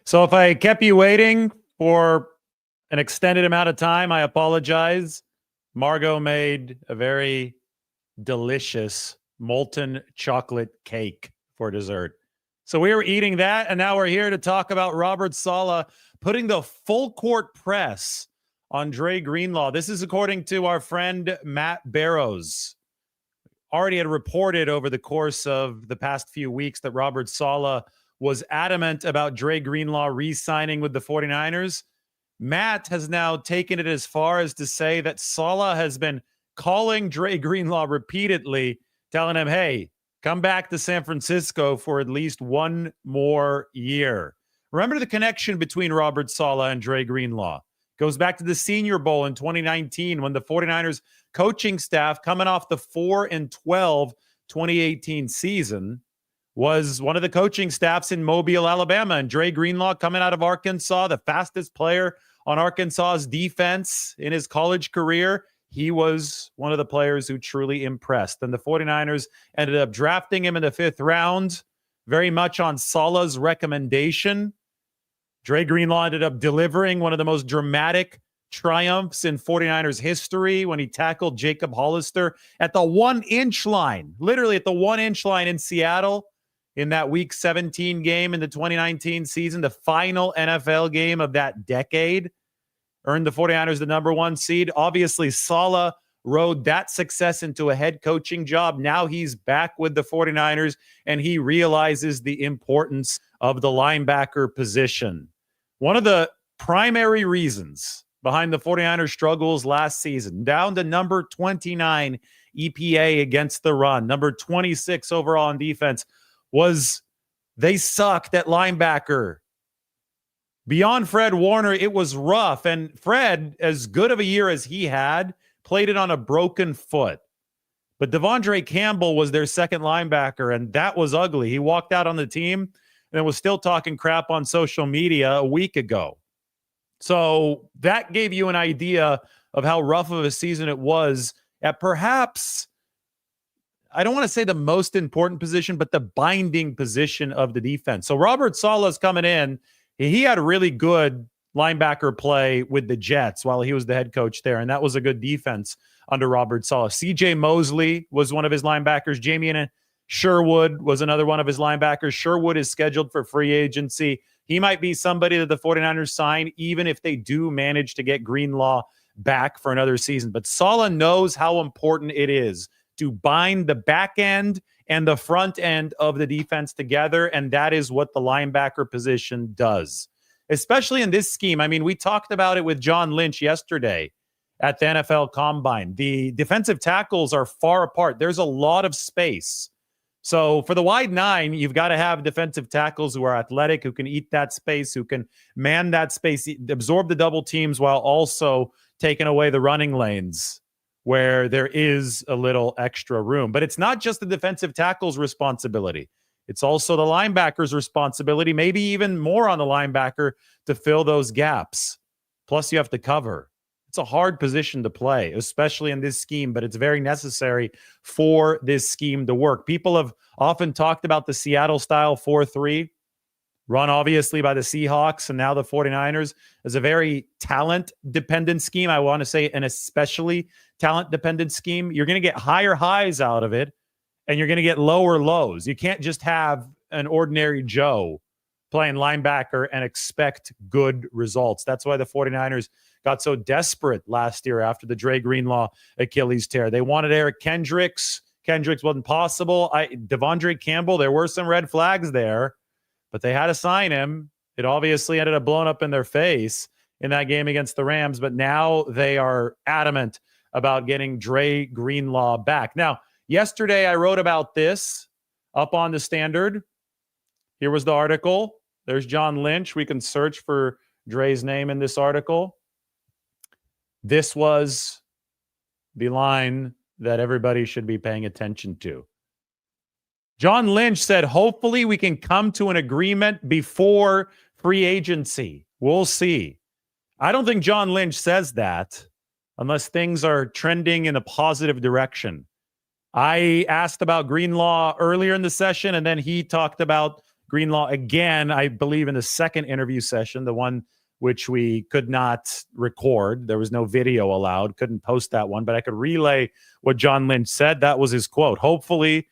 So if I kept you waiting for an extended amount of time, I apologize. Margot made a very delicious molten chocolate cake for dessert. So we were eating that, and now we're here to talk about Robert Saleh putting the full court press on Dre Greenlaw. This is according to our friend Matt Barrows. Already had reported over the course of the past few weeks that Robert Saleh was adamant about Dre Greenlaw re-signing with the 49ers. Matt has now taken it as far as to say that Saleh has been calling Dre Greenlaw repeatedly, telling him, hey, come back to San Francisco for at least one more year. Remember the connection between Robert Saleh and Dre Greenlaw. Goes back to the Senior Bowl in 2019 when the 49ers coaching staff, coming off the 4-12 2018 season, was one of the coaching staffs in Mobile, Alabama. And Dre Greenlaw, coming out of Arkansas, the fastest player on Arkansas's defense in his college career, he was one of the players who truly impressed. And the 49ers ended up drafting him in the 5th round, very much on Saleh's recommendation. Dre Greenlaw ended up delivering one of the most dramatic triumphs in 49ers history when he tackled Jacob Hollister at the 1-inch line, literally at the 1-inch line in Seattle in that Week 17 game in the 2019 season, the final NFL game of that decade. Earned the 49ers the number 1 seed. Obviously, Saleh rode that success into a head coaching job. Now he's back with the 49ers, and he realizes the importance of the linebacker position. One of the primary reasons behind the 49ers' struggles last season, down to number 29 EPA against the run, number 26 overall on defense, was they sucked at linebacker. Beyond Fred Warner, it was rough. And Fred, as good of a year as he had, played it on a broken foot. But Devondre Campbell was their second linebacker, and that was ugly. He walked out on the team and was still talking crap on social media a week ago. So that gave you an idea of how rough of a season it was at perhaps, I don't want to say the most important position, but the binding position of the defense. So Robert Saleh's coming in. He had a really good linebacker play with the Jets while he was the head coach there, and that was a good defense under Robert Saleh. C.J. Mosley was one of his linebackers. Jamie Sherwood was another one of his linebackers. Sherwood is scheduled for free agency. He might be somebody that the 49ers sign, even if they do manage to get Greenlaw back for another season. But Saleh knows how important it is to bind the back end and the front end of the defense together, and that is what the linebacker position does, especially in this scheme. I mean, we talked about it with John Lynch yesterday at the NFL Combine. The defensive tackles are far apart. There's a lot of space. So for the wide 9, you've got to have defensive tackles who are athletic, who can eat that space, who can man that space, absorb the double teams while also taking away the running lanes where there is a little extra room. But it's not just the defensive tackle's responsibility. It's also the linebacker's responsibility, maybe even more on the linebacker to fill those gaps. Plus, you have to cover. It's a hard position to play, especially in this scheme, but it's very necessary for this scheme to work. People have often talked about the Seattle-style 4-3, run obviously by the Seahawks and now the 49ers, as a very talent-dependent scheme. I want to say an especially talent-dependent scheme. You're going to get higher highs out of it, and you're going to get lower lows. You can't just have an ordinary Joe playing linebacker and expect good results. That's why the 49ers got so desperate last year after the Dre Greenlaw Achilles tear. They wanted Eric Kendricks. Kendricks wasn't possible. Devondre Campbell, there were some red flags there, but they had to sign him. It obviously ended up blowing up in their face in that game against the Rams, but now they are adamant about getting Dre Greenlaw back. Now, yesterday I wrote about this up on the Standard. Here was the article. There's John Lynch. We can search for Dre's name in this article. This was the line that everybody should be paying attention to. John Lynch said, hopefully we can come to an agreement before free agency. We'll see. I don't think John Lynch says that unless things are trending in a positive direction. I asked about Greenlaw earlier in the session, and then he talked about Greenlaw again, I believe, in the second interview session, the one which we could not record. There was no video allowed. Couldn't post that one, but I could relay what John Lynch said. That was his quote. Hopefully,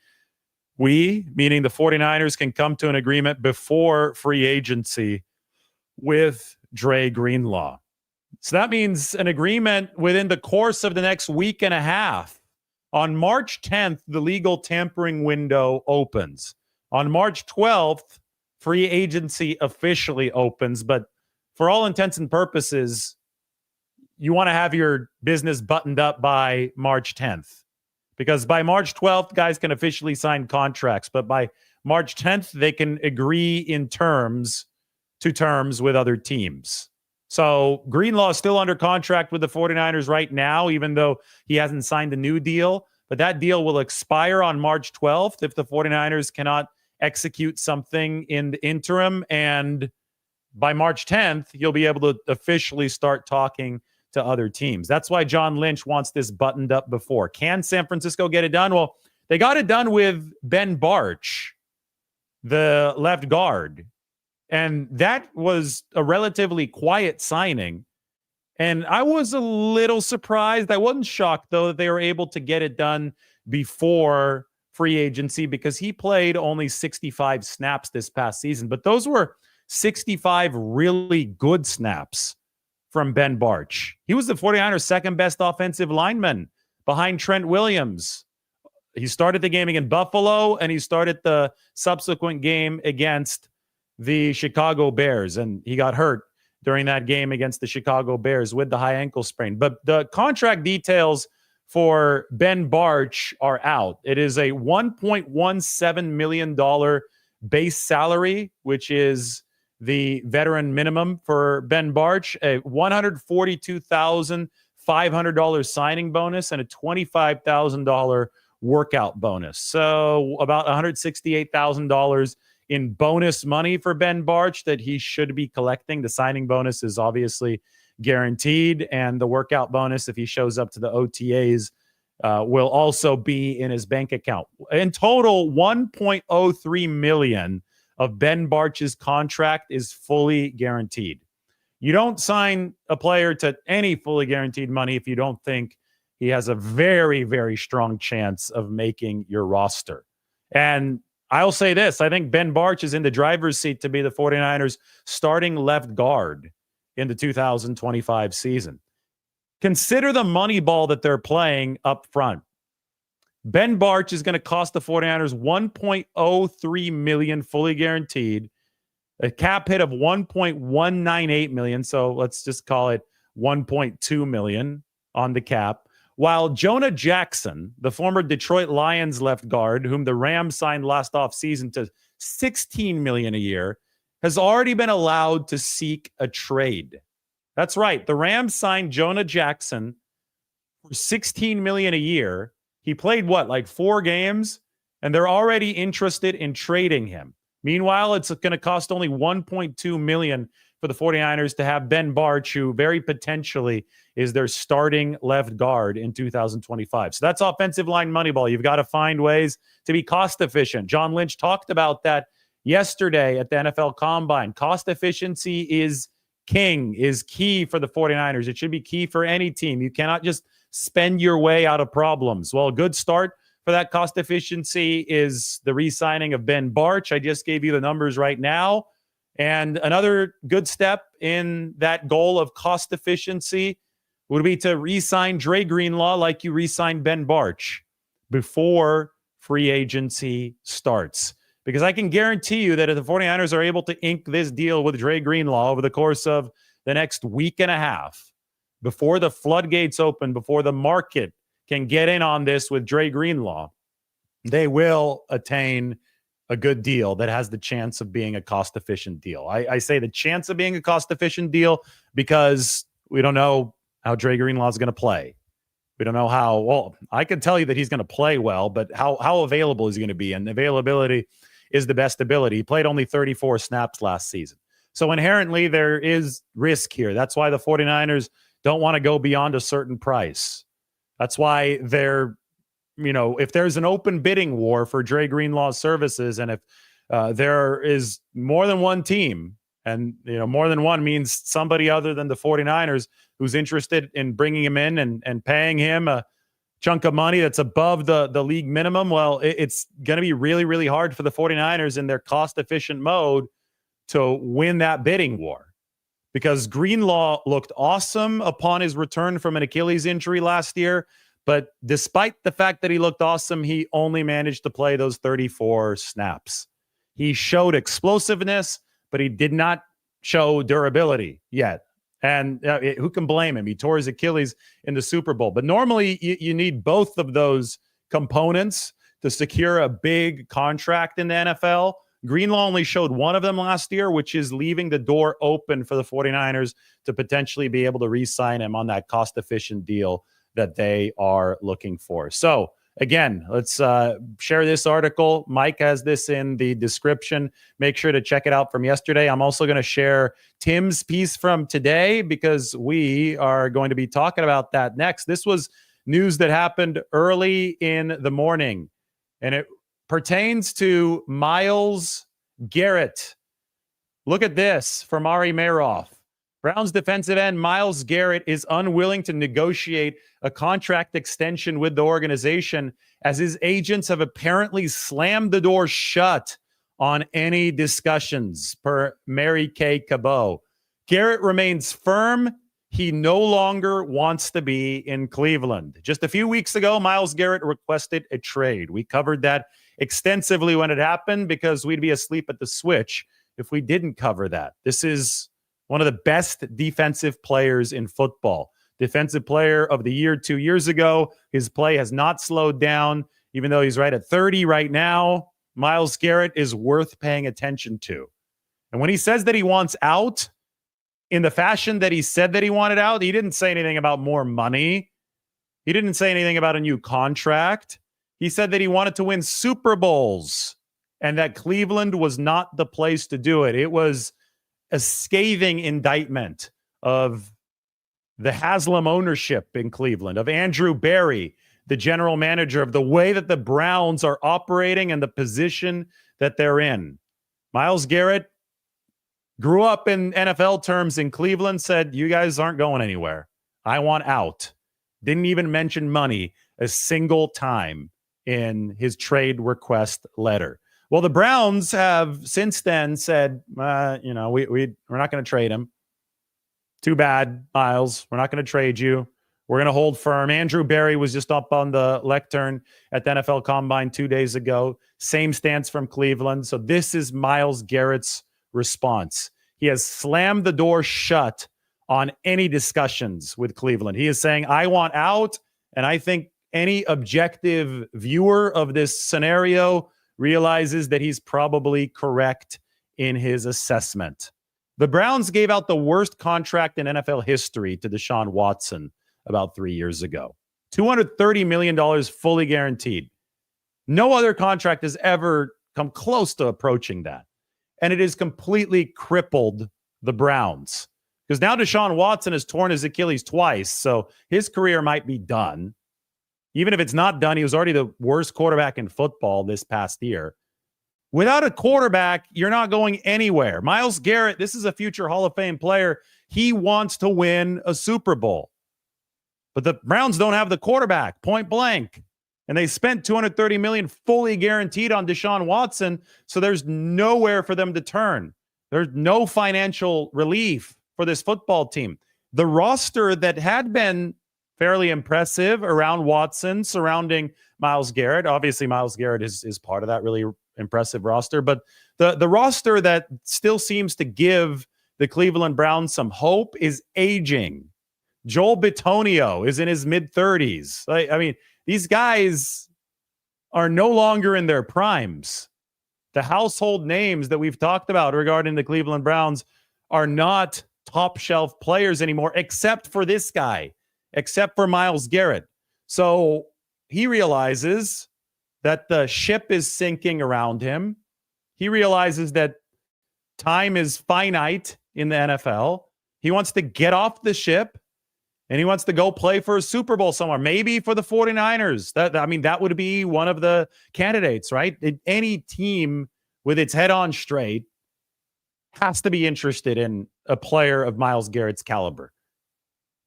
we, meaning the 49ers, can come to an agreement before free agency with Dre Greenlaw. So that means an agreement within the course of the next week and a half. On March 10th, the legal tampering window opens. On March 12th, free agency officially opens. But for all intents and purposes, you want to have your business buttoned up by March 10th. Because by March 12th, guys can officially sign contracts. But by March 10th, they can agree in terms with other teams. So Greenlaw is still under contract with the 49ers right now, even though he hasn't signed a new deal. But that deal will expire on March 12th if the 49ers cannot execute something in the interim. And by March 10th, you'll be able to officially start talking to other teams. That's why John Lynch wants this buttoned up before. Can San Francisco get it done? Well, they got it done with Ben Bartch, the left guard. And that was a relatively quiet signing. And I was a little surprised. I wasn't shocked, though, that they were able to get it done before free agency because he played only 65 snaps this past season. But those were 65 really good snaps from Ben Bartch. He was the 49ers' second best offensive lineman behind Trent Williams. He started the game against Buffalo, and he started the subsequent game against the Chicago Bears, and he got hurt during that game against the Chicago Bears with the high ankle sprain. But the contract details for Ben Bartch are out. It is a $1.17 million base salary, which is the veteran minimum for Ben Bartch, a $142,500 signing bonus, and a $25,000 workout bonus. So about $168,000 in bonus money for Ben Bartch that he should be collecting. The signing bonus is obviously guaranteed, and the workout bonus, if he shows up to the OTAs, will also be in his bank account. In total, $1.03 million of Ben Bartch's contract is fully guaranteed. You don't sign a player to any fully guaranteed money if you don't think he has a very, very strong chance of making your roster. And I'll say this, I think Ben Bartch is in the driver's seat to be the 49ers starting left guard in the 2025 season. Consider the money ball that they're playing up front. Ben Bartch is going to cost the 49ers $1.03 million fully guaranteed, a cap hit of $1.198 million. So let's just call it $1.2 million on the cap. While Jonah Jackson, the former Detroit Lions left guard, whom the Rams signed last offseason to $16 million a year, has already been allowed to seek a trade. That's right. The Rams signed Jonah Jackson for $16 million a year. He played like 4 games, and they're already interested in trading him. Meanwhile, it's going to cost only $1.2 million for the 49ers to have Ben Bartch, who very potentially is their starting left guard in 2025. So that's offensive line moneyball. You've got to find ways to be cost efficient. John Lynch talked about that yesterday at the NFL Combine. Cost efficiency is king, is key for the 49ers. It should be key for any team. You cannot just spend your way out of problems. Well, a good start for that cost efficiency is the re-signing of Ben Bartch. I just gave you the numbers right now. And another good step in that goal of cost efficiency would be to re-sign Dre Greenlaw like you re-signed Ben Bartch before free agency starts. Because I can guarantee you that if the 49ers are able to ink this deal with Dre Greenlaw over the course of the next week and a half, before the floodgates open, before the market can get in on this with Dre Greenlaw, they will attain a good deal that has the chance of being a cost-efficient deal. I say the chance of being a cost-efficient deal because we don't know how Dre Greenlaw is going to play. We don't know how, well, I can tell you that he's going to play well, but how available is he going to be? And availability is the best ability. He played only 34 snaps last season. So inherently, there is risk here. That's why the 49ers don't want to go beyond a certain price. That's why they're, if there's an open bidding war for Dre Greenlaw's services, and if There is more than one team, and more than one means somebody other than the 49ers who's interested in bringing him in and paying him a chunk of money that's above the league minimum. Well, it's going to be really, really hard for the 49ers in their cost-efficient mode to win that bidding war, because Greenlaw looked awesome upon his return from an Achilles injury last year. But despite the fact that he looked awesome, he only managed to play those 34 snaps. He showed explosiveness, but he did not show durability yet. And who can blame him? He tore his Achilles in the Super Bowl. But normally you need both of those components to secure a big contract in the NFL. Greenlaw only showed one of them last year, which is leaving the door open for the 49ers to potentially be able to re-sign him on that cost-efficient deal that they are looking for. So, again, let's share this article. Mike has this in the description. Make sure to check it out from yesterday. I'm also going to share Tim's piece from today, because we are going to be talking about that next. This was news that happened early in the morning, and it pertains to Myles Garrett. Look at this from Ari Meroff. Browns defensive end Myles Garrett is unwilling to negotiate a contract extension with the organization, as his agents have apparently slammed the door shut on any discussions, per Mary Kay Cabot. Garrett remains firm. He no longer wants to be in Cleveland. Just a few weeks ago, Myles Garrett requested a trade. We covered that extensively when it happened, because we'd be asleep at the switch if we didn't cover that. This is one of the best defensive players in football. Defensive player of the year 2 years ago. His play has not slowed down, even though he's right at 30 right now. Myles Garrett is worth paying attention to. And when he says that he wants out in the fashion that he said that he wanted out, he didn't say anything about more money. He didn't say anything about a new contract. He said that he wanted to win Super Bowls and that Cleveland was not the place to do it. It was a scathing indictment of the Haslam ownership in Cleveland, of Andrew Berry, the general manager, of the way that the Browns are operating and the position that they're in. Myles Garrett grew up in NFL terms in Cleveland, said, you guys aren't going anywhere. I want out. Didn't even mention money a single time in his trade request letter. Well, the Browns have since then said, we're not going to trade him. Too bad, Myles. We're not going to trade you. We're going to hold firm. Andrew Berry was just up on the lectern at the NFL Combine 2 days ago. Same stance from Cleveland. So this is Myles Garrett's response. He has slammed the door shut on any discussions with Cleveland. He is saying, I want out. And I think any objective viewer of this scenario realizes that he's probably correct in his assessment. The Browns gave out the worst contract in NFL history to Deshaun Watson about 3 years ago. $230 million fully guaranteed. No other contract has ever come close to approaching that. And it has completely crippled the Browns. Because now Deshaun Watson has torn his Achilles twice, so his career might be done. Even if it's not done, he was already the worst quarterback in football this past year. Without a quarterback, you're not going anywhere. Myles Garrett, this is a future Hall of Fame player. He wants to win a Super Bowl. But the Browns don't have the quarterback, point blank. And they spent $230 million fully guaranteed on Deshaun Watson, so there's nowhere for them to turn. There's no financial relief for this football team. The roster that had been fairly impressive around Watson, surrounding Myles Garrett. Obviously, Myles Garrett is part of that really impressive roster. But the roster that still seems to give the Cleveland Browns some hope is aging. Joel Bitonio is in his mid-30s. I mean, these guys are no longer in their primes. The household names that we've talked about regarding the Cleveland Browns are not top-shelf players anymore, except for this guy, except for Myles Garrett. So he realizes that the ship is sinking around him. He realizes that time is finite in the NFL. He wants to get off the ship, and he wants to go play for a Super Bowl somewhere, maybe for the 49ers. That would be one of the candidates, right? Any team with its head on straight, has to be interested in a player of Myles Garrett's caliber.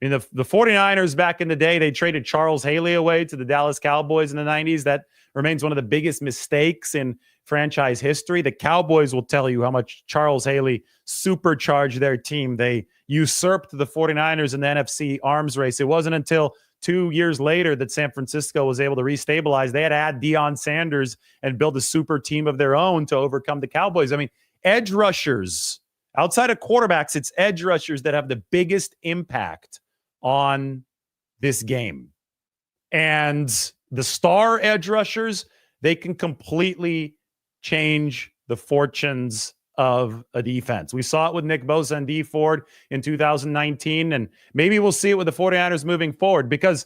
I mean, the 49ers back in the day, they traded Charles Haley away to the Dallas Cowboys in the 90s. That remains one of the biggest mistakes in franchise history. The Cowboys will tell you how much Charles Haley supercharged their team. They usurped the 49ers in the NFC arms race. It wasn't until 2 years later that San Francisco was able to restabilize. They had to add Deion Sanders and build a super team of their own to overcome the Cowboys. I mean, edge rushers, outside of quarterbacks, it's edge rushers that have the biggest impact on this game. And the star edge rushers, they can completely change the fortunes of a defense. We saw it with Nick Bosa and Dee Ford in 2019, and maybe we'll see it with the 49ers moving forward, because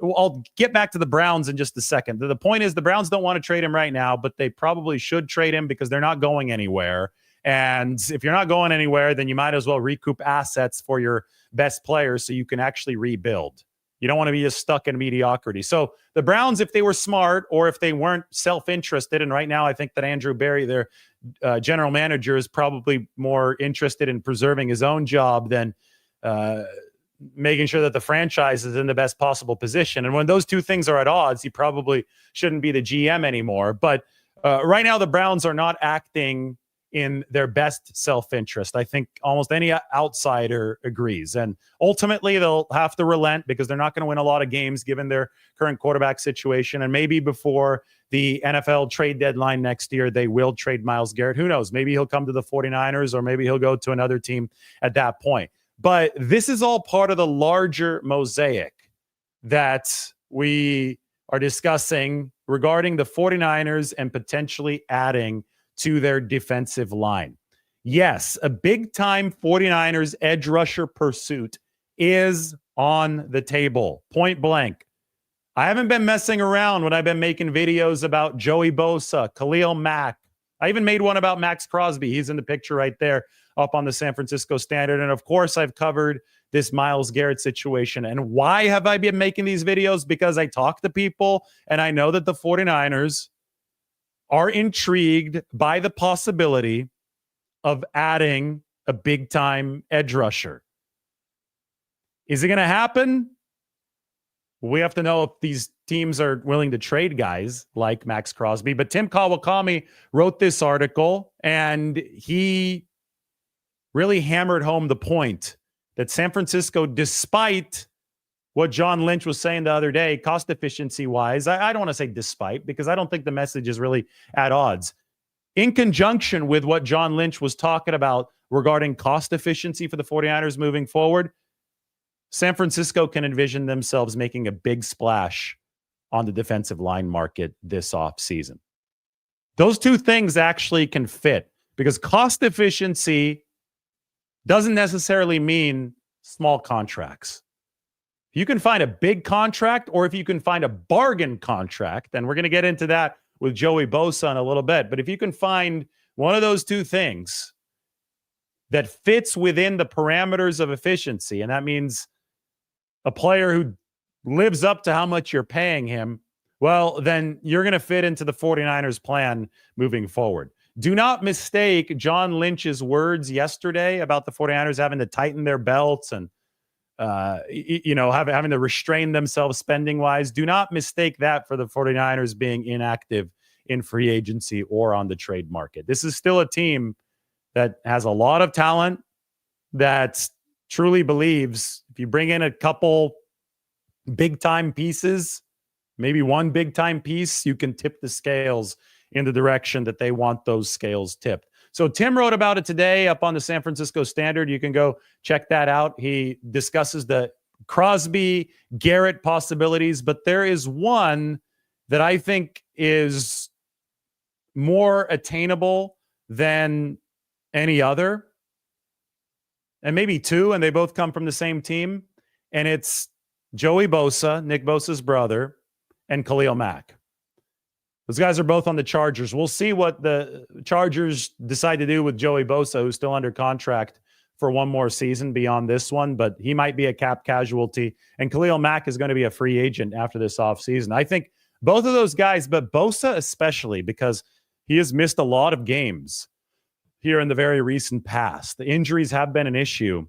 I'll get back to the Browns in just a second. The point is the Browns don't want to trade him right now, but they probably should trade him because they're not going anywhere. And if you're not going anywhere, then you might as well recoup assets for your best players so you can actually rebuild. You don't want to be just stuck in mediocrity. So the Browns, if they were smart or if they weren't self-interested, and right now I think that Andrew Berry, their general manager, is probably more interested in preserving his own job than making sure that the franchise is in the best possible position. And when those two things are at odds, he probably shouldn't be the GM anymore. But right now the Browns are not acting in their best self-interest. I think almost any outsider agrees. And ultimately, they'll have to relent because they're not going to win a lot of games given their current quarterback situation. And maybe before the NFL trade deadline next year, they will trade Myles Garrett. Who knows? Maybe he'll come to the 49ers, or maybe he'll go to another team at that point. But this is all part of the larger mosaic that we are discussing regarding the 49ers and potentially adding to their defensive line. Yes, a big-time 49ers edge rusher pursuit is on the table, point blank. I haven't been messing around when I've been making videos about Joey Bosa, Khalil Mack. I even made one about Maxx Crosby. He's in the picture right there up on the San Francisco Standard. And of course, I've covered this Myles Garrett situation. And why have I been making these videos? Because I talk to people and I know that the 49ers are intrigued by the possibility of adding a big-time edge rusher. Is it going to happen? We have to know if these teams are willing to trade guys like Maxx Crosby. But Tim Kawakami wrote this article, and he really hammered home the point that San Francisco, despite what John Lynch was saying the other day, cost efficiency wise, I don't want to say despite, because I don't think the message is really at odds. In conjunction with what John Lynch was talking about regarding cost efficiency for the 49ers moving forward, San Francisco can envision themselves making a big splash on the defensive line market this offseason. Those two things actually can fit, because cost efficiency doesn't necessarily mean small contracts. You can find a big contract, or if you can find a bargain contract, and we're going to get into that with Joey Bosa in a little bit. But if you can find one of those two things that fits within the parameters of efficiency, and that means a player who lives up to how much you're paying him, well, then you're going to fit into the 49ers plan moving forward. Do not mistake John Lynch's words yesterday about the 49ers having to tighten their belts and having to restrain themselves spending wise. Do not mistake that for the 49ers being inactive in free agency or on the trade market. This is still a team that has a lot of talent, that truly believes if you bring in a couple big time pieces, maybe one big time piece, you can tip the scales in the direction that they want those scales tipped. So Tim wrote about it today up on the San Francisco Standard. You can go check that out. He discusses the Crosby, Garrett possibilities, but there is one that I think is more attainable than any other, and maybe two, and they both come from the same team, and it's Joey Bosa, Nick Bosa's brother, and Khalil Mack. Those guys are both on the Chargers. We'll see what the Chargers decide to do with Joey Bosa, who's still under contract for one more season beyond this one, but he might be a cap casualty. And Khalil Mack is going to be a free agent after this offseason. I think both of those guys, but Bosa especially, because he has missed a lot of games here in the very recent past. The injuries have been an issue.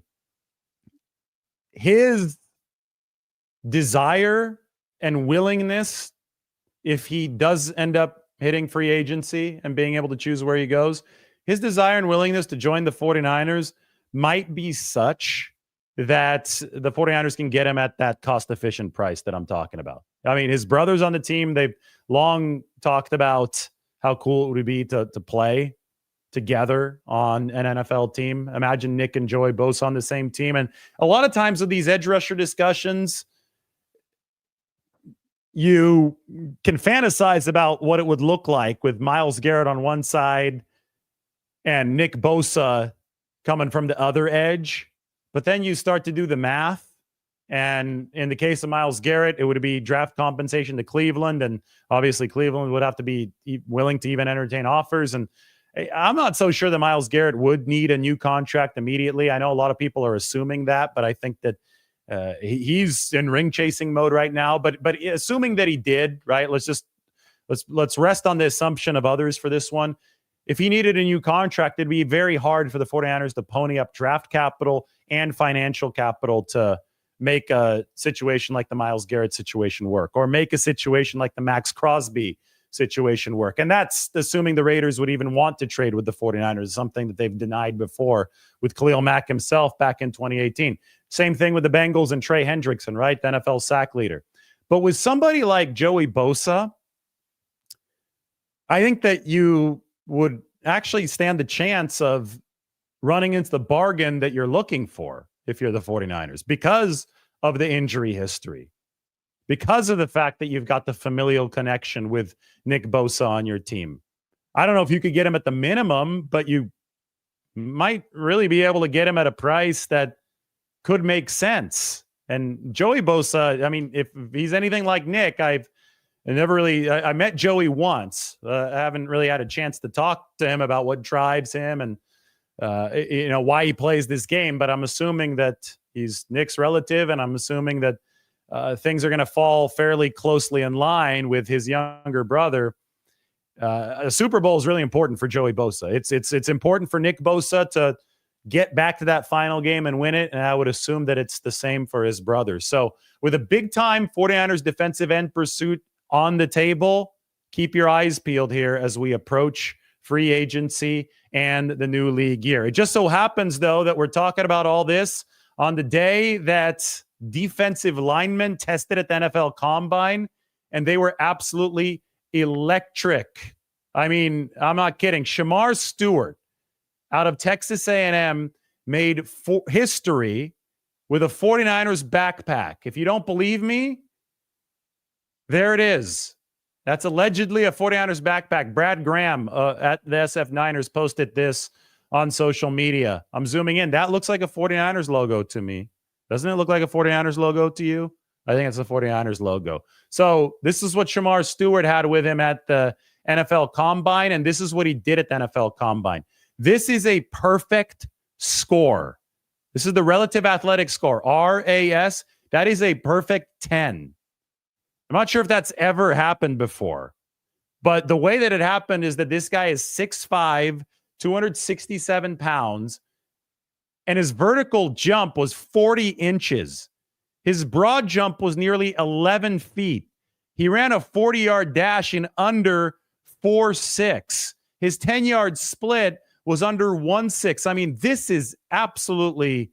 His desire and willingness, if he does end up hitting free agency and being able to choose where he goes, his desire and willingness to join the 49ers might be such that the 49ers can get him at that cost-efficient price that I'm talking about. I mean, his brother's on the team. They've long talked about how cool it would be to play together on an NFL team. Imagine Nick and Joey Bosa on the same team. And a lot of times with these edge rusher discussions, you can fantasize about what it would look like with Myles Garrett on one side and Nick Bosa coming from the other edge. But then you start to do the math. And in the case of Myles Garrett, it would be draft compensation to Cleveland. And obviously Cleveland would have to be willing to even entertain offers. And I'm not so sure that Myles Garrett would need a new contract immediately. I know a lot of people are assuming that, but I think that he's in ring chasing mode right now. But assuming that he did, right? Let's rest on the assumption of others for this one. If he needed a new contract, it'd be very hard for the 49ers to pony up draft capital and financial capital to make a situation like the Myles Garrett situation work, or make a situation like the Maxx Crosby situation work. And that's assuming the Raiders would even want to trade with the 49ers, something that they've denied before with Khalil Mack himself back in 2018. Same thing with the Bengals and Trey Hendrickson, right? The NFL sack leader. But with somebody like Joey Bosa, I think that you would actually stand the chance of running into the bargain that you're looking for if you're the 49ers, because of the injury history, because of the fact that you've got the familial connection with Nick Bosa on your team. I don't know if you could get him at the minimum, but you might really be able to get him at a price that could make sense. And Joey Bosa, I mean, if he's anything like Nick, I met Joey once. I haven't really had a chance to talk to him about what drives him and why he plays this game, but I'm assuming that he's Nick's relative, and I'm assuming that things are going to fall fairly closely in line with his younger brother. A Super Bowl is really important for Joey Bosa. It's important for Nick Bosa to get back to that final game and win it, and I would assume that it's the same for his brother. So with a big-time 49ers defensive end pursuit on the table, keep your eyes peeled here as we approach free agency and the new league year. It just so happens, though, that we're talking about all this on the day that defensive linemen tested at the NFL Combine, and they were absolutely electric. I mean, I'm not kidding. Shamar Stewart out of Texas A&M made history with a 49ers backpack. If you don't believe me, there it is. That's allegedly a 49ers backpack. Brad Graham at the SF Niners posted this on social media. I'm zooming in. That looks like a 49ers logo to me. Doesn't it look like a 49ers logo to you? I think it's a 49ers logo. So this is what Shamar Stewart had with him at the NFL Combine, and this is what he did at the NFL Combine. This is a perfect score. This is the relative athletic score, RAS. That is a perfect 10. I'm not sure if that's ever happened before, but the way that it happened is that this guy is 6'5", 267 pounds, and his vertical jump was 40 inches. His broad jump was nearly 11 feet. He ran a 40-yard dash in under 4.6. His 10-yard split was under 1.6. I mean, this is absolutely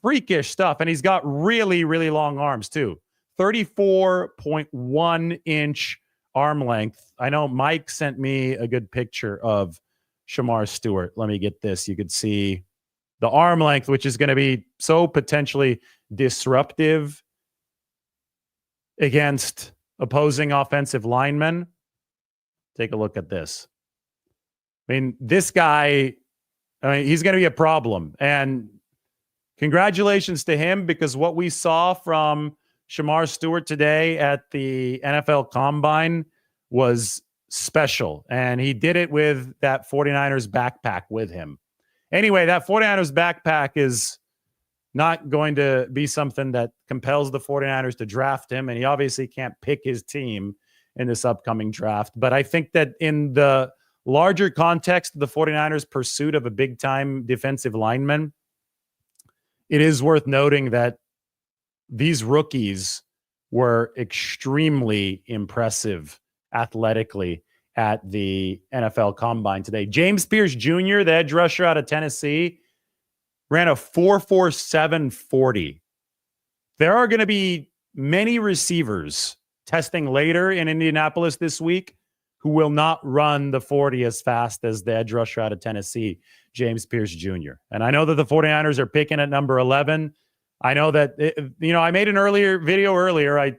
freakish stuff, and he's got really, really long arms, too. 34.1 inch arm length. I know Mike sent me a good picture of Shamar Stewart. Let me get this. You could see the arm length, which is going to be so potentially disruptive against opposing offensive linemen. Take a look at this. I mean, this guy, he's going to be a problem. And congratulations to him, because what we saw from Shamar Stewart today at the NFL Combine was special, and he did it with that 49ers backpack with him. Anyway, that 49ers backpack is not going to be something that compels the 49ers to draft him, and he obviously can't pick his team in this upcoming draft. But I think that in the larger context of the 49ers' pursuit of a big-time defensive lineman, it is worth noting that these rookies were extremely impressive athletically at the NFL Combine today. James Pierce Jr., the edge rusher out of Tennessee, ran a 4.47 40. There are going to be many receivers testing later in Indianapolis this week who will not run the 40 as fast as the edge rusher out of Tennessee, James Pierce Jr. And I know that the 49ers are picking at number 11. I know that, I made an video earlier. I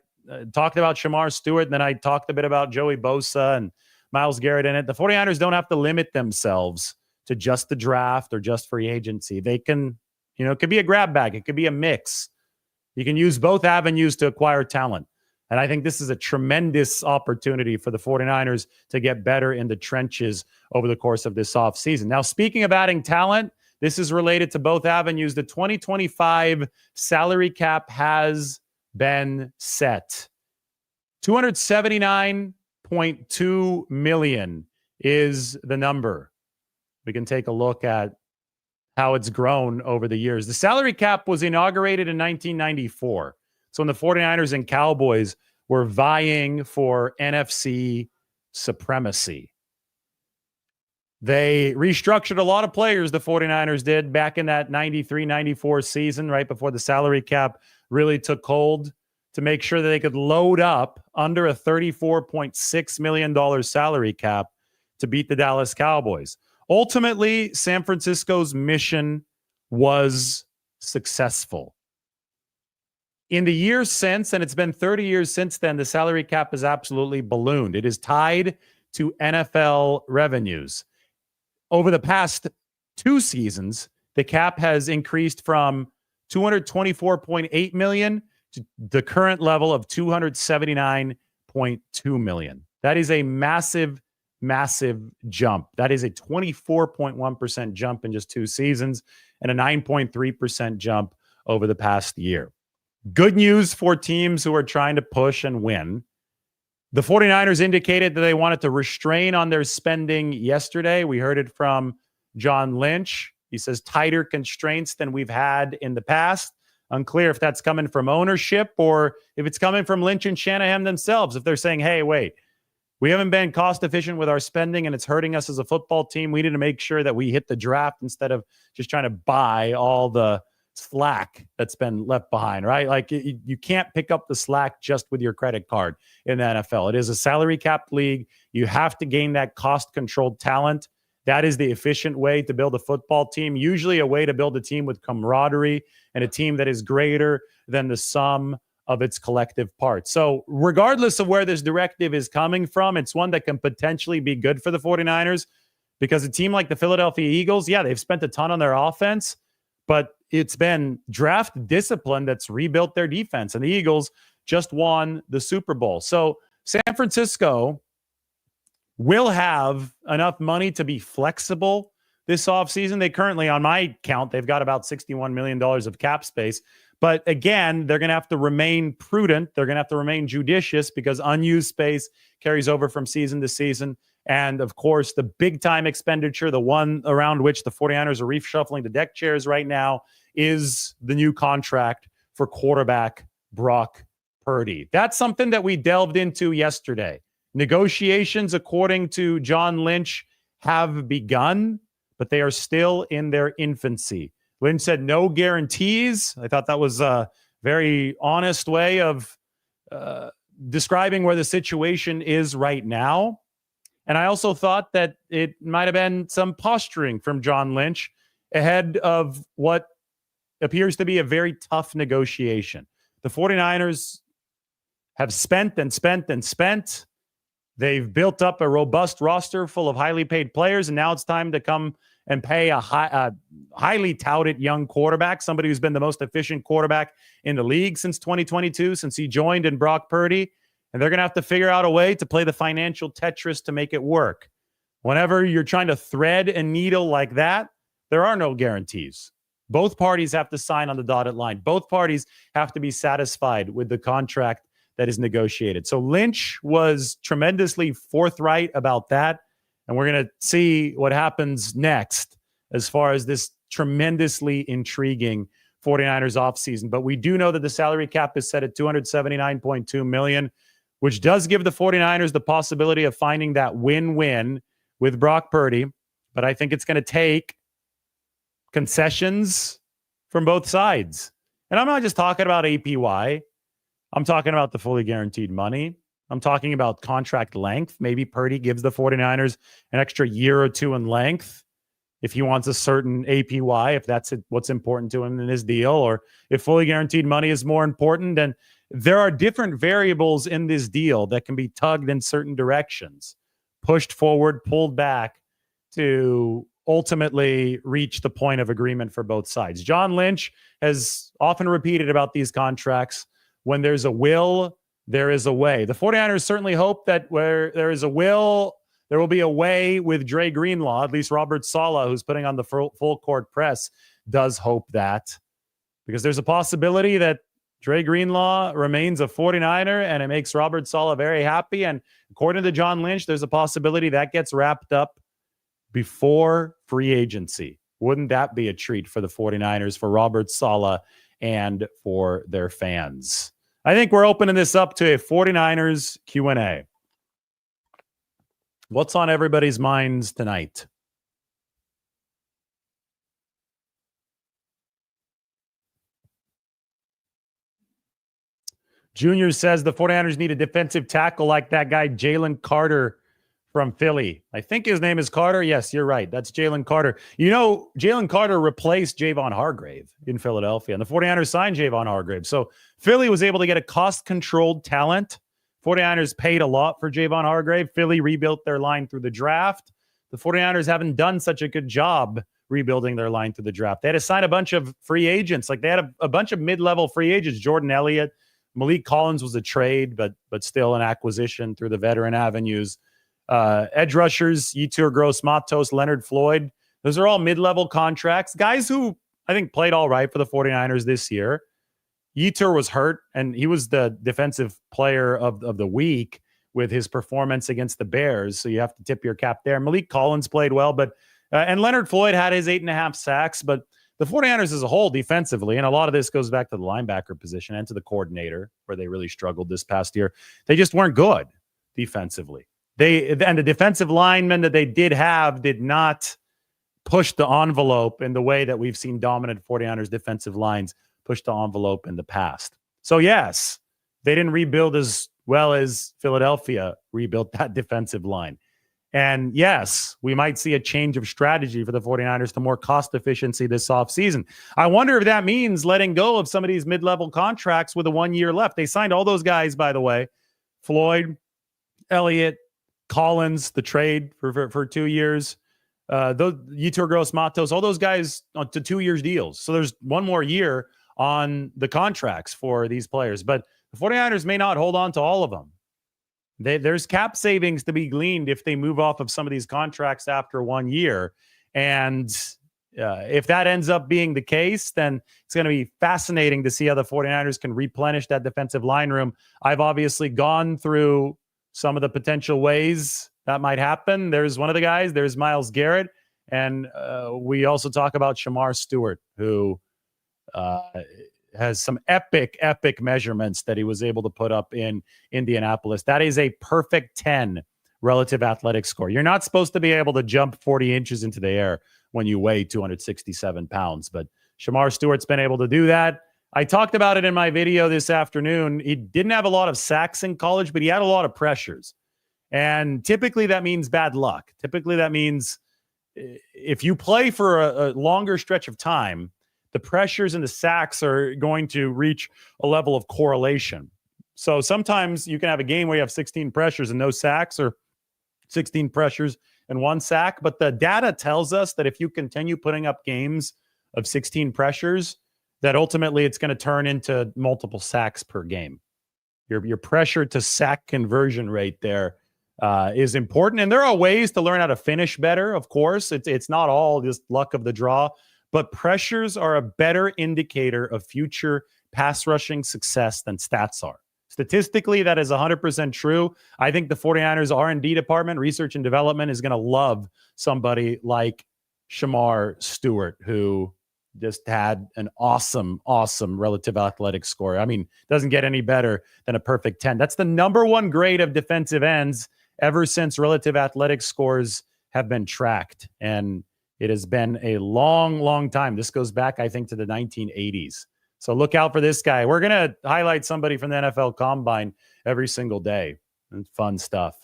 talked about Shamar Stewart, and then I talked a bit about Joey Bosa and Myles Garrett in it. The 49ers don't have to limit themselves to just the draft or just free agency. They can, it could be a grab bag. It could be a mix. You can use both avenues to acquire talent. And I think this is a tremendous opportunity for the 49ers to get better in the trenches over the course of this offseason. Now, speaking of adding talent, this is related to both avenues. The 2025 salary cap has been set. $279.2 million is the number. We can take a look at how it's grown over the years. The salary cap was inaugurated in 1994. So when the 49ers and Cowboys were vying for NFC supremacy, they restructured a lot of players, the 49ers did, back in that 93-94 season, right before the salary cap really took hold, to make sure that they could load up under a $34.6 million salary cap to beat the Dallas Cowboys. Ultimately, San Francisco's mission was successful. In the years since, and it's been 30 years since then, the salary cap has absolutely ballooned. It is tied to NFL revenues. Over the past 2 seasons, the cap has increased from $224.8 million to the current level of $279.2 million. That is a massive jump. That is a 24.1% jump in just 2 seasons and a 9.3% jump over the past year. Good news for teams who are trying to push and win. The 49ers indicated that they wanted to restrain on their spending yesterday. We heard it from John Lynch. He says tighter constraints than we've had in the past. Unclear if that's coming from ownership or if it's coming from Lynch and Shanahan themselves. If they're saying, hey, wait, we haven't been cost efficient with our spending and it's hurting us as a football team. We need to make sure that we hit the draft instead of just trying to buy all the slack that's been left behind, right? Like you can't pick up the slack just with your credit card in the NFL. It is a salary cap league. You have to gain that cost controlled talent. That is the efficient way to build a football team, usually a way to build a team with camaraderie and a team that is greater than the sum of its collective parts. So regardless of where this directive is coming from, it's one that can potentially be good for the 49ers because a team like the Philadelphia Eagles, yeah, they've spent a ton on their offense, but it's been draft discipline that's rebuilt their defense. And the Eagles just won the Super Bowl. So San Francisco will have enough money to be flexible this offseason. They currently, on my count, they've got about $61 million of cap space. But again, they're going to have to remain prudent. They're going to have to remain judicious because unused space carries over from season to season. And of course, the big time expenditure, the one around which the 49ers are reshuffling the deck chairs right now, is the new contract for quarterback Brock Purdy. That's something that we delved into yesterday. Negotiations, according to John Lynch, have begun, but they are still in their infancy. Lynch said no guarantees. I thought that was a very honest way of describing where the situation is right now. And I also thought that it might have been some posturing from John Lynch ahead of what appears to be a very tough negotiation. The 49ers have spent and spent and spent. They've built up a robust roster full of highly paid players, and now it's time to come and pay a highly touted young quarterback, somebody who's been the most efficient quarterback in the league since 2022, since he joined in Brock Purdy. And they're going to have to figure out a way to play the financial Tetris to make it work. Whenever you're trying to thread a needle like that, there are no guarantees. Both parties have to sign on the dotted line. Both parties have to be satisfied with the contract that is negotiated. So Lynch was tremendously forthright about that. And we're going to see what happens next as far as this tremendously intriguing 49ers offseason. But we do know that the salary cap is set at $279.2 million, which does give the 49ers the possibility of finding that win-win with Brock Purdy. But I think it's going to take concessions from both sides. And I'm not just talking about APY. I'm talking about the fully guaranteed money. I'm talking about contract length. Maybe Purdy gives the 49ers an extra year or two in length if he wants a certain APY, if that's what's important to him in his deal, or if fully guaranteed money is more important. And there are different variables in this deal that can be tugged in certain directions, pushed forward, pulled back to ultimately reach the point of agreement for both sides. John Lynch has often repeated about these contracts, when there's a will, there is a way. The 49ers certainly hope that where there is a will, there will be a way with Dre Greenlaw. At least Robert Saleh, who's putting on the full court press, does hope that, because there's a possibility that Dre Greenlaw remains a 49er and it makes Robert Saleh very happy. And according to John Lynch, there's a possibility that gets wrapped up before free agency. Wouldn't that be a treat for the 49ers, for Robert Saleh, and for their fans? I think we're opening this up to a 49ers Q&A. What's on everybody's minds tonight? Junior says the 49ers need a defensive tackle like that guy, Jalen Carter from Philly. I think his name is Carter. Yes, you're right. That's Jalen Carter. You know, Jalen Carter replaced Javon Hargrave in Philadelphia, and the 49ers signed Javon Hargrave. So Philly was able to get a cost-controlled talent. 49ers paid a lot for Javon Hargrave. Philly rebuilt their line through the draft. The 49ers haven't done such a good job rebuilding their line through the draft. They had to sign a bunch of free agents. Like, they had a bunch of mid-level free agents. Jordan Elliott, Malik Collins was a trade, but still an acquisition through the veteran avenues. Edge rushers, Yetur Gross-Matos, Leonard Floyd. Those are all mid-level contracts. Guys who I think played all right for the 49ers this year. Yetur was hurt, and he was the defensive player of the week with his performance against the Bears. So you have to tip your cap there. Malik Collins played well, but and Leonard Floyd had his 8.5 sacks. But the 49ers as a whole defensively, and a lot of this goes back to the linebacker position and to the coordinator, where they really struggled this past year. They just weren't good defensively. And the defensive linemen that they did have did not push the envelope in the way that we've seen dominant 49ers defensive lines push the envelope in the past. So yes, they didn't rebuild as well as Philadelphia rebuilt that defensive line. And yes, we might see a change of strategy for the 49ers to more cost efficiency this offseason. I wonder if that means letting go of some of these mid-level contracts with a 1 year left. They signed all those guys, by the way. Floyd, Elliott, Collins, the trade for 2 years. Those Yetur Gross-Matos, all those guys to 2 years deals. So there's one more year on the contracts for these players. But the 49ers may not hold on to all of them. There's cap savings to be gleaned if they move off of some of these contracts after 1 year. And if that ends up being the case, then it's going to be fascinating to see how the 49ers can replenish that defensive line room. I've obviously gone through some of the potential ways that might happen. There's one of the guys, there's Myles Garrett. And we also talk about Shamar Stewart, who has some epic measurements that he was able to put up in Indianapolis. That is a perfect 10 relative athletic score. You're not supposed to be able to jump 40 inches into the air when you weigh 267 pounds, but Shamar Stewart's been able to do that. I talked about it in my video this afternoon. He didn't have a lot of sacks in college, but he had a lot of pressures. And typically that means bad luck. Typically that means if you play for a longer stretch of time, the pressures and the sacks are going to reach a level of correlation. So sometimes you can have a game where you have 16 pressures and no sacks, or 16 pressures and 1 sack. But the data tells us that if you continue putting up games of 16 pressures, that ultimately it's going to turn into multiple sacks per game. Your pressure to sack conversion rate there is important. And there are ways to learn how to finish better, of course. It's not all just luck of the draw. But pressures are a better indicator of future pass rushing success than stats are. Statistically, that is 100% true. I think the 49ers R&D department, research and development, is going to love somebody like Shamar Stewart, who just had an awesome relative athletic score. I mean, doesn't get any better than a perfect 10. That's the number one grade of defensive ends ever since relative athletic scores have been tracked. And it has been a long time. This goes back, I think, to the 1980s. So look out for this guy. We're going to highlight somebody from the NFL Combine every single day. It's fun stuff.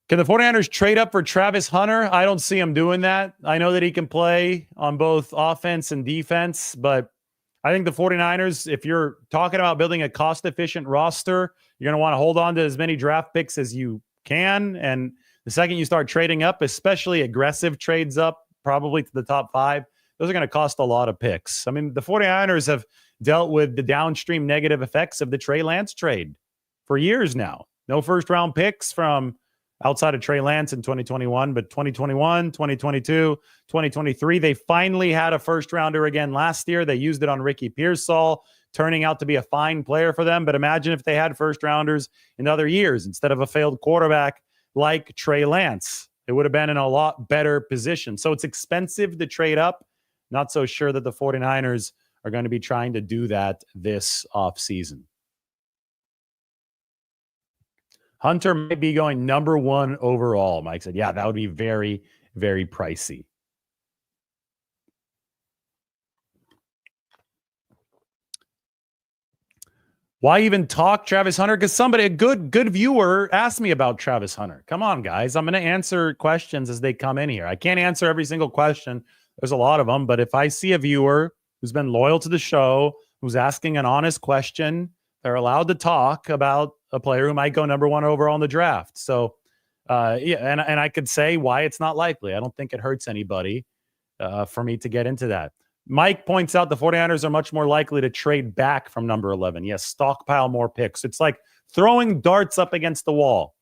Can the 49ers trade up for Travis Hunter? I don't see him doing that. I know that he can play on both offense and defense, but I think the 49ers, if you're talking about building a cost-efficient roster, you're going to want to hold on to as many draft picks as you can. And the second you start trading up, especially aggressive trades up, probably to the top 5, those are going to cost a lot of picks. I mean, the 49ers have dealt with the downstream negative effects of the Trey Lance trade for years now. No first-round picks from outside of Trey Lance in 2021, but 2021, 2022, 2023, they finally had a first-rounder again last year. They used it on Ricky Pearsall, turning out to be a fine player for them. But imagine if they had first-rounders in other years instead of a failed quarterback like Trey Lance. It would have been in a lot better position. So it's expensive to trade up. Not so sure that the 49ers are going to be trying to do that this offseason. Hunter might be going number 1 overall. Mike said, yeah, that would be very, very pricey. Why even talk Travis Hunter? Because a good viewer asked me about Travis Hunter. Come on, guys. I'm going to answer questions as they come in here. I can't answer every single question. There's a lot of them. But if I see a viewer who's been loyal to the show, who's asking an honest question, they're allowed to talk about a player who might go number 1 overall in the draft. So, and I could say why it's not likely. I don't think it hurts anybody for me to get into that. Mike points out the 49ers are much more likely to trade back from number 11. Yes, stockpile more picks. It's like throwing darts up against the wall.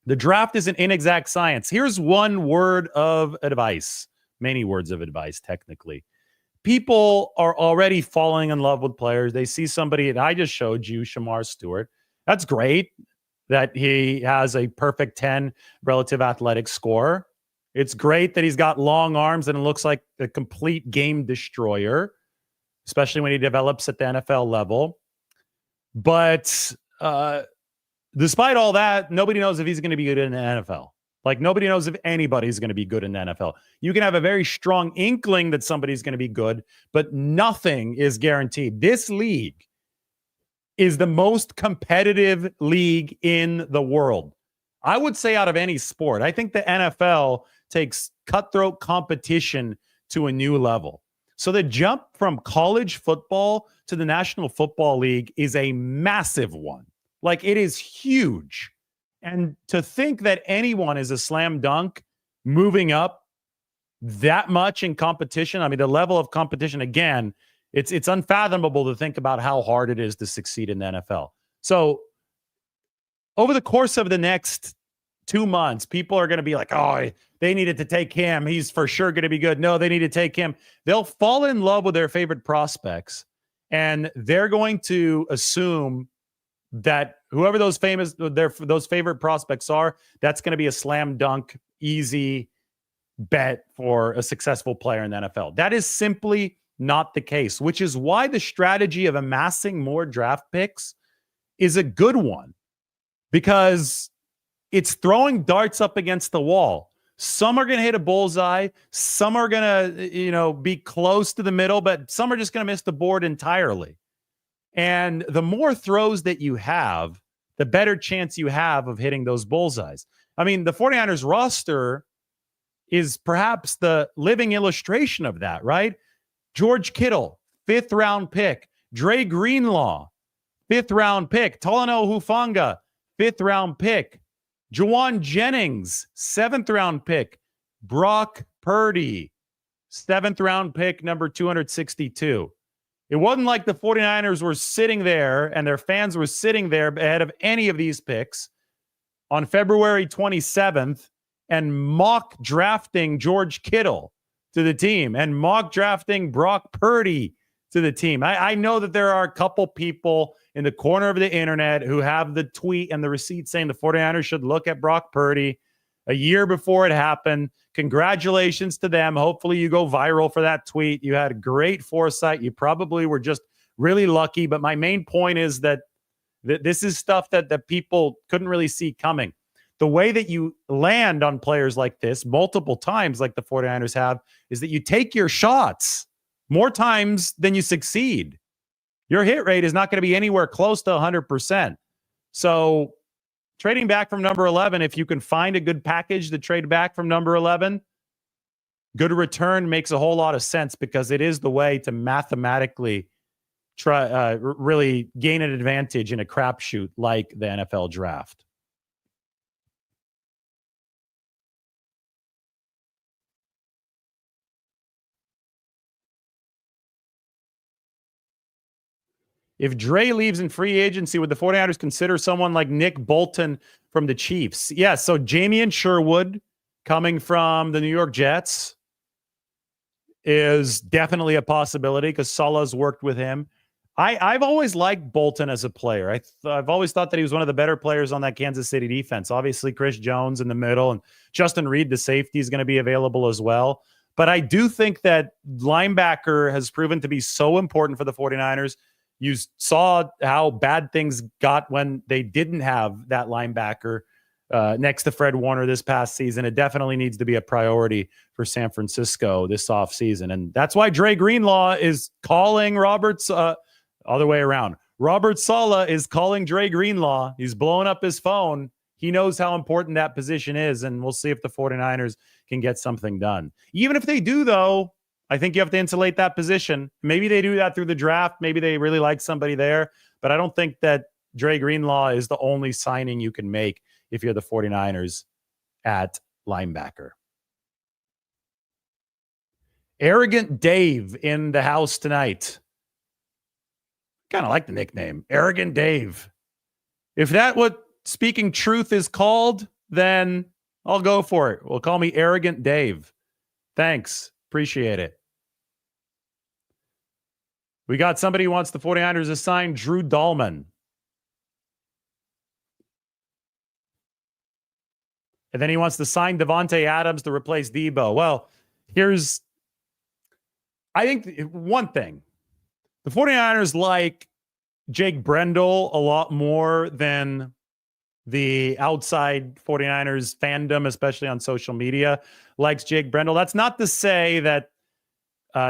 The draft is an inexact science. Here's one word of advice. Many words of advice, technically. People are already falling in love with players. They see somebody, and I just showed you Shamar Stewart. That's great that he has a perfect 10 relative athletic score. It's great that he's got long arms and it looks like a complete game destroyer, especially when he develops at the NFL level. But despite all that, nobody knows if he's going to be good in the NFL. Like, nobody knows if anybody's going to be good in the NFL. You can have a very strong inkling that somebody's going to be good, but nothing is guaranteed. This league is the most competitive league in the world. I would say out of any sport. I think the NFL takes cutthroat competition to a new level. So the jump from college football to the National Football League is a massive one. Like, it is huge. And to think that anyone is a slam dunk moving up that much in competition, I mean, the level of competition, again, it's unfathomable to think about how hard it is to succeed in the NFL. So over the course of the next 2 months, people are going to be like, oh, they needed to take him. He's for sure going to be good. No, they need to take him. They'll fall in love with their favorite prospects, and they're going to assume that whoever those favorite prospects are, that's going to be a slam dunk, easy bet for a successful player in the NFL. That is simply not the case, which is why the strategy of amassing more draft picks is a good one, because it's throwing darts up against the wall. Some are going to hit a bullseye. Some are going to, be close to the middle, but some are just going to miss the board entirely. And the more throws that you have, the better chance you have of hitting those bullseyes. I mean, the 49ers roster is perhaps the living illustration of that, right? George Kittle, 5th round pick. Dre Greenlaw, 5th round pick. Talanoa Hufanga, 5th round pick. Juwan Jennings, 7th round pick. Brock Purdy, 7th round pick, number 262. It wasn't like the 49ers were sitting there and their fans were sitting there ahead of any of these picks on February 27th and mock drafting George Kittle to the team and mock drafting Brock Purdy to the team. I know that there are a couple people in the corner of the internet who have the tweet and the receipt saying the 49ers should look at Brock Purdy a year before it happened. Congratulations to them. Hopefully you go viral for that tweet. You had great foresight. You probably were just really lucky. But my main point is that this is stuff that people couldn't really see coming. The way that you land on players like this multiple times, like the 49ers have, is that you take your shots more times than you succeed. Your hit rate is not going to be anywhere close to 100%. So trading back from number 11, if you can find a good package to trade back from number 11, good return makes a whole lot of sense because it is the way to mathematically try really gain an advantage in a crapshoot like the NFL draft. If Dre leaves in free agency, would the 49ers consider someone like Nick Bolton from the Chiefs? Yeah, so Jamien Sherwood coming from the New York Jets is definitely a possibility because Saleh's worked with him. I've always liked Bolton as a player. I've always thought that he was one of the better players on that Kansas City defense. Obviously, Chris Jones in the middle and Justin Reed, the safety, is going to be available as well. But I do think that linebacker has proven to be so important for the 49ers. You saw how bad things got when they didn't have that linebacker next to Fred Warner this past season. It definitely needs to be a priority for San Francisco this offseason. And that's why Dre Greenlaw is calling Roberts other way around. Robert Saleh is calling Dre Greenlaw. He's blowing up his phone. He knows how important that position is, and we'll see if the 49ers can get something done. Even if they do, though, I think you have to insulate that position. Maybe they do that through the draft. Maybe they really like somebody there. But I don't think that Dre Greenlaw is the only signing you can make if you're the 49ers at linebacker. Arrogant Dave in the house tonight. Kind of like the nickname, Arrogant Dave. If that what speaking truth is called, then I'll go for it. Well, call me Arrogant Dave. Thanks. Appreciate it. We got somebody who wants the 49ers to sign Drew Dahlman. And then he wants to sign Davante Adams to replace Debo. Well, I think one thing. The 49ers like Jake Brendel a lot more than the outside 49ers fandom, especially on social media, likes Jake Brendel. That's not to say that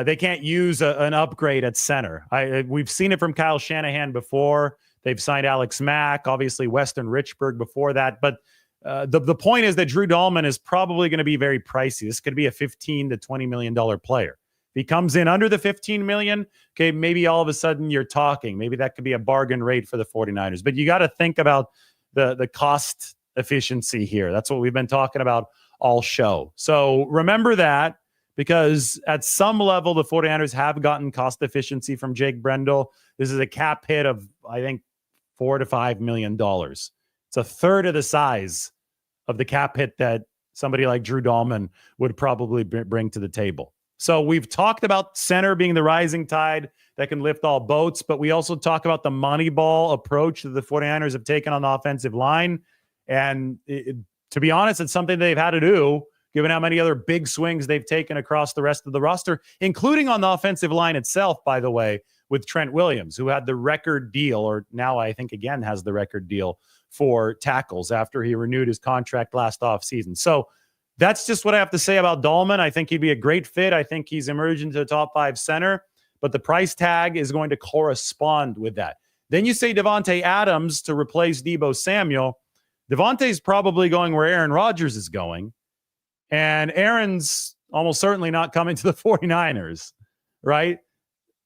they can't use an upgrade at center. We've seen it from Kyle Shanahan before. They've signed Alex Mack, obviously Weston Richburg before that. But the point is that Drew Dahlman is probably going to be very pricey. This could be a $15 to $20 million player. If he comes in under the $15 million, okay, maybe all of a sudden you're talking. Maybe that could be a bargain rate for the 49ers. But you got to think about the cost efficiency here. That's what we've been talking about all show. So remember that, because at some level, the 49ers have gotten cost efficiency from Jake Brendel. This is a cap hit of, I think, $4 to $5 million. It's a third of the size of the cap hit that somebody like Drew Dahlman would probably bring to the table. So we've talked about center being the rising tide that can lift all boats, but we also talk about the Moneyball approach that the 49ers have taken on the offensive line. And to be honest, it's something they've had to do, given how many other big swings they've taken across the rest of the roster, including on the offensive line itself, by the way, with Trent Williams, who had the record deal, or now I think again has the record deal for tackles after he renewed his contract last offseason. So that's just what I have to say about Dahlman. I think he'd be a great fit. I think he's emerged into a top 5 center, but the price tag is going to correspond with that. Then you say Davante Adams to replace Deebo Samuel. Davante's probably going where Aaron Rodgers is going, and Aaron's almost certainly not coming to the 49ers, right?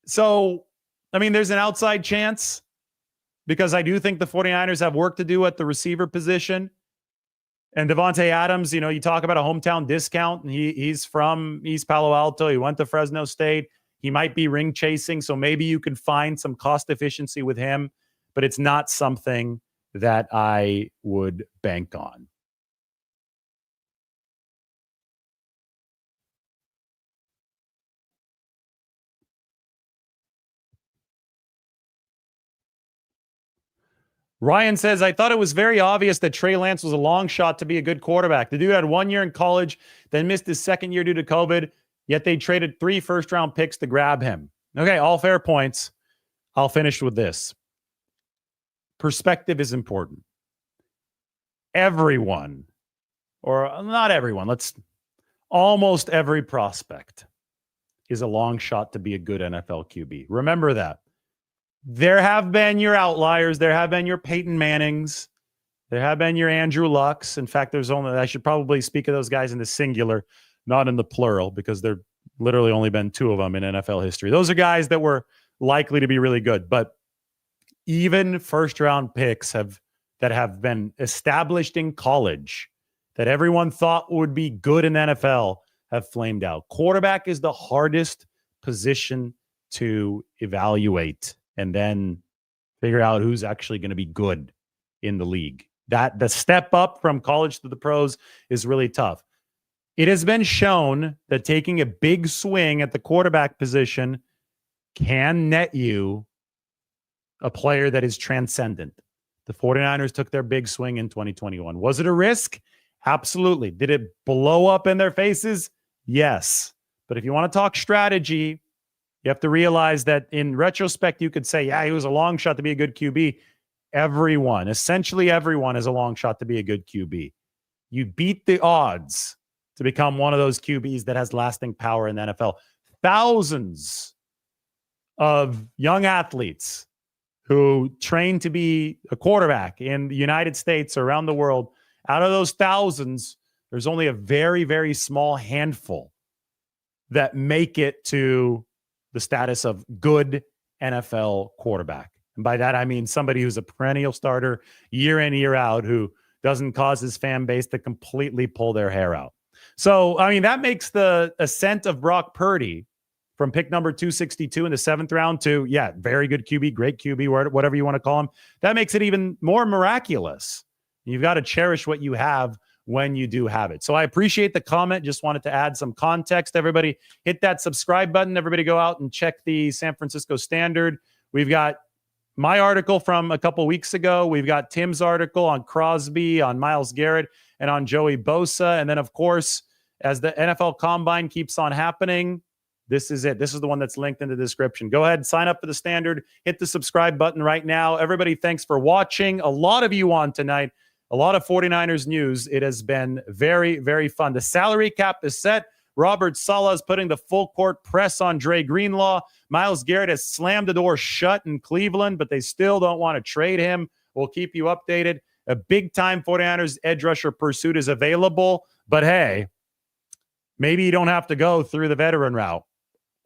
So, I mean, there's an outside chance, because I do think the 49ers have work to do at the receiver position. And Davante Adams, you talk about a hometown discount, and he's from East Palo Alto. He went to Fresno State. He might be ring chasing, so maybe you can find some cost efficiency with him, but it's not something that I would bank on. Ryan says, I thought it was very obvious that Trey Lance was a long shot to be a good quarterback. The dude had 1 year in college, then missed his second year due to COVID, yet they traded 3 first-round picks to grab him. Okay, all fair points. I'll finish with this. Perspective is important. Everyone, or not everyone, almost every prospect is a long shot to be a good NFL QB. Remember that. There have been your outliers. There have been your Peyton Mannings. There have been your Andrew Lucks. In fact, I should probably speak of those guys in the singular, not in the plural, because there literally only been 2 of them in NFL history. Those are guys that were likely to be really good. But even first-round picks that have been established in college that everyone thought would be good in the NFL have flamed out. Quarterback is the hardest position to evaluate and then figure out who's actually going to be good in the league. That the step up from college to the pros is really tough. It has been shown that taking a big swing at the quarterback position can net you a player that is transcendent. The 49ers took their big swing in 2021. Was it a risk? Absolutely. Did it blow up in their faces? Yes. But if you want to talk strategy, you have to realize that in retrospect, you could say, yeah, he was a long shot to be a good QB. Essentially everyone is a long shot to be a good QB. You beat the odds to become one of those QBs that has lasting power in the NFL. Thousands of young athletes who train to be a quarterback in the United States or around the world, out of those thousands, there's only a very, very small handful that make it to the status of good NFL quarterback. And by that, I mean somebody who's a perennial starter year in, year out, who doesn't cause his fan base to completely pull their hair out. So, I mean, that makes the ascent of Brock Purdy from pick number 262 in the 7th round to, very good QB, great QB, whatever you want to call him. That makes it even more miraculous. You've got to cherish what you have when you do have it. So I appreciate the comment. Just wanted to add some context. Everybody hit that subscribe button. Everybody go out and check the San Francisco Standard. We've got my article from a couple weeks ago. We've got Tim's article on Crosby, on Myles Garrett, and on Joey Bosa. And then, of course, as the NFL Combine keeps on happening, this is it. This is the one that's linked in the description. Go ahead and sign up for the Standard. Hit the subscribe button right now. Everybody, thanks for watching. A lot of you on tonight. A lot of 49ers news. It has been very, very fun. The salary cap is set. Robert Saleh is putting the full court press on Dre Greenlaw. Myles Garrett has slammed the door shut in Cleveland, but they still don't want to trade him. We'll keep you updated. A big-time 49ers edge rusher pursuit is available, but hey, maybe you don't have to go through the veteran route.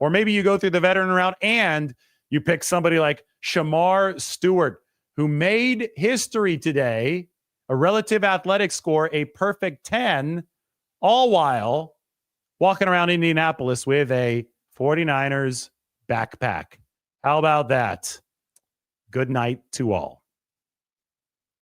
Or maybe you go through the veteran route and you pick somebody like Shamar Stewart, who made history today, a relative athletic score, a perfect 10, all while walking around Indianapolis with a 49ers backpack. How about that? Good night to all.